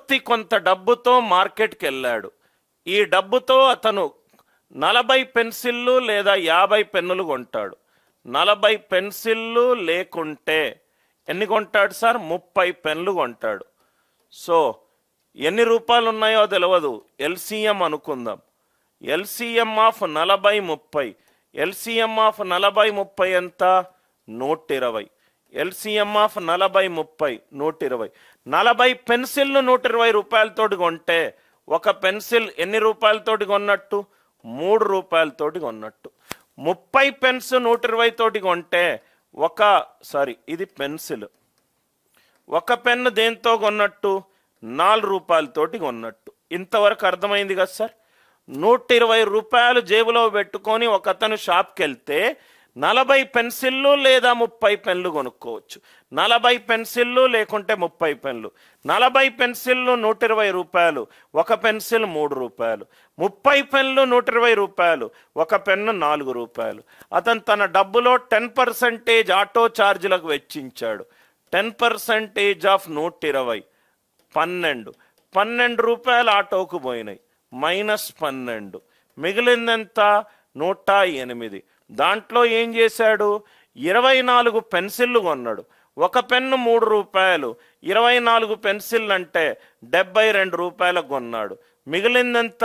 మూర్తి కొంత డబ్బుతో మార్కెట్కి వెళ్ళాడు. ఈ డబ్బుతో అతను 40 పెన్సిళ్ళు లేదా 50 పెన్నులు కొంటాడు. 40 పెన్సిళ్ళు లేకుంటే ఎన్ని కొంటాడు సార్? 30 పెన్నులు కొంటాడు. సో ఎన్ని రూపాయలు ఉన్నాయో తెలియదు, ఎల్సిఎం అనుకుందాం. LCM of 40 30. ఎల్సిఎం ఆఫ్ 40 30 ఎంత? 120. LCM of 40 30 120. 40 పెన్సిల్ను 120 రూపాయలతోటి కొంటే ఒక పెన్సిల్ ఎన్ని రూపాయలతోటి కొన్నట్టు? 3 రూపాయలతోటి కొన్నట్టు. 30 పెన్స్ 120 తోటి కొంటే ఇది పెన్సిల్. ఒక పెన్ను దేంతో కొన్నట్టు? 4 రూపాయలతోటి కొన్నట్టు. ఇంతవరకు అర్థమైంది కదా సార్? 120 రూపాయలు జేబులో పెట్టుకొని ఒకతను షాప్కి వెళ్తే 40 పెన్సిళ్ళు లేదా 30 పెన్లు కొనుక్కోవచ్చు. 40 పెన్సిళ్ళు లేకుంటే 30 పెన్లు. 40 పెన్సిళ్ళు 120 రూపాయలు, ఒక పెన్సిల్ 3 రూపాయలు. 30 పెన్లు 120 రూపాయలు, ఒక పెన్ను 4 రూపాయలు. అతను తన డబ్బులో 10% ఆటో ఛార్జీలకు వెచ్చించాడు. 10% ఆఫ్ 120 12. 12 రూపాయలు ఆటోకు పోయినాయి, -12. మిగిలిందెంత? 108. దాంట్లో ఏం చేశాడు? 24 పెన్సిళ్ళు కొన్నాడు. ఒక పెన్ను 3 రూపాయలు, 24 పెన్సిళ్ళు అంటే 72 రూపాయలకు కొన్నాడు. మిగిలిందెంత?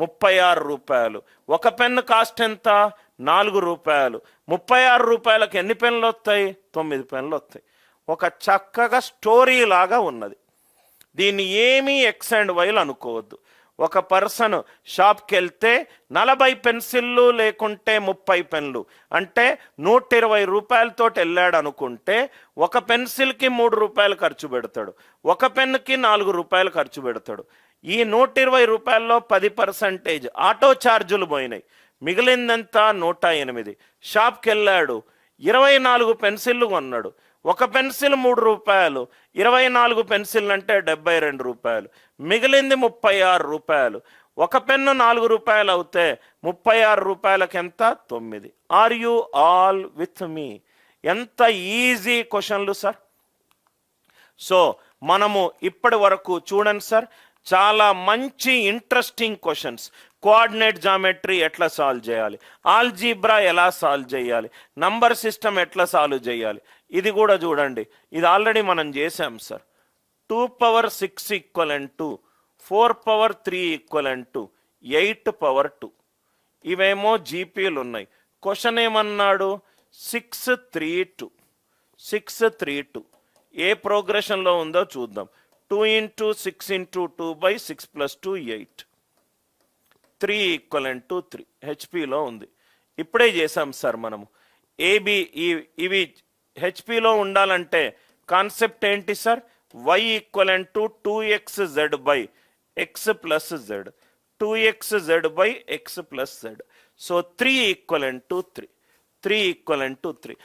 36 రూపాయలు. ఒక పెన్ను కాస్ట్ ఎంత? 4 రూపాయలు. 36 రూపాయలకు ఎన్ని పెన్నులు వస్తాయి? 9 పెన్నులు వస్తాయి. ఒక చక్కగా స్టోరీ లాగా ఉన్నది. దీన్ని ఏమీ ఎక్స్ అండ్ వైలు అనుకోవద్దు. ఒక పర్సన్ షాప్కి వెళ్తే 40 పెన్సిళ్ళు లేకుంటే 30 పెన్లు అంటే 120 రూపాయలతో వెళ్ళాడు అనుకుంటే ఒక పెన్సిల్కి 3 రూపాయలు ఖర్చు పెడతాడు, ఒక పెన్నుకి 4 రూపాయలు ఖర్చు పెడతాడు. ఈ 120 రూపాయల్లో 10% ఆటో ఛార్జీలు పోయినాయి. మిగిలిందంతా 108. షాప్కి వెళ్ళాడు, 24 పెన్సిళ్ళు కొన్నాడు. ఒక పెన్సిల్ 3 రూపాయలు, 24 పెన్సిల్ అంటే 72 రూపాయలు. మిగిలింది 36 రూపాయలు. ఒక పెన్ను 4 రూపాయలు అవుతే 36 రూపాయలకి ఎంత? 9. Are you all with me? ఎంత ఈజీ క్వశ్చన్లు సార్. సో మనము ఇప్పటి వరకు చూడండి సార్, చాలా మంచి ఇంట్రెస్టింగ్ క్వశ్చన్స్. కోఆర్డినేట్ జామెట్రీ ఎట్లా సాల్వ్ చేయాలి, ఆల్జీబ్రా ఎలా సాల్వ్ చేయాలి, నంబర్ సిస్టమ్ ఎట్లా సాల్వ్ చేయాలి, ఇది కూడా చూడండి. ఇది ఆల్రెడీ మనం చేసాం sir. 2 power 6 equivalent to 4 power 3 equivalent to 8 power 2. ఇవేమో జీపీలు ఉన్నాయి. క్వశ్చన్ ఏమన్నాడు? 632. 632 ఏ ప్రోగ్రెషన్లో ఉందో చూద్దాం. 2 × 6 × 2 / 6 + 2 8. 3 ఈక్వలెంట్ టు 3 హెచ్పిలో ఉంది. ఇప్పుడే చేసాం సార్ మనము. ఏబి ఇవి హెచ్పిలో ఉండాలంటే కాన్సెప్ట్ ఏంటి sir? y equivalent to 2xz / x + z. 2xz / x + z. So 3 equivalent to 3. 3 equivalent to 3.